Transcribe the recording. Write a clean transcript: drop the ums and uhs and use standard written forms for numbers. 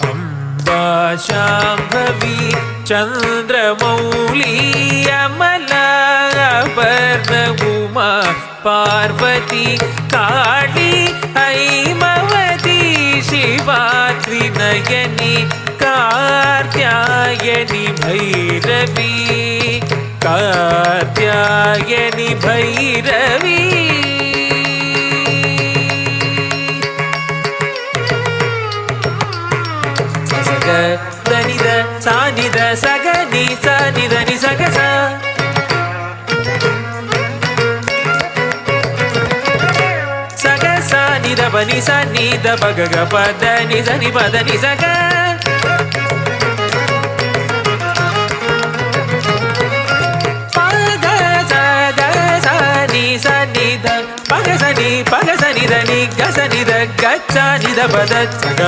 అంబా శాంభవి చంద్రమౌళి అమల అపర్ణ ఉమా పార్వతి కాళి ఐమవతి శివా త్రినయని కార్త్యాయని భైరవి కార్త్యాయని భైరవి ధనిద సానిద సగని సనిదని సగస సగస నిద బని సనిద బగగ పదని సని పదని సగ పగ సగ సని సనిద పగ సని దని గస నిద గచ్చ నిద పద సగ